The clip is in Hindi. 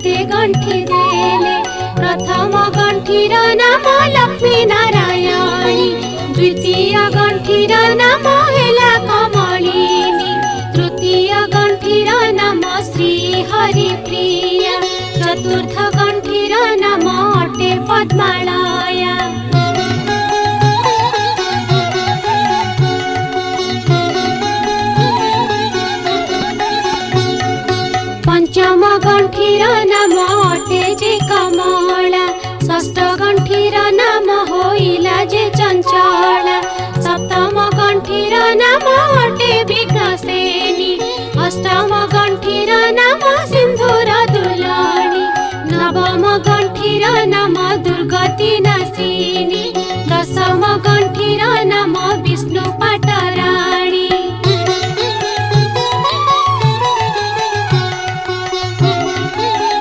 मते गंठी देले। प्रथम गंठीर नाम लक्ष्मी नारायणी, द्वितीय गंठीर नाम हेला कमलिनी, तृतीय गंठीर नाम श्री हरिप्रिया, चतुर्थ गंठीर नाम अटे पद्मालया। पंचम गंठीर नाम अटे जे कमला, षष्ठ गंठीर नाम होइला जे चंचला, सप्तम गंठीर नाम अटे विघ्नसेनी, अष्टम गंठीर नाम सिंधुर दुलानी, नवम गंठीर नाम दुर्गति नाशिनी, दशम गंठीर नाम विष्णु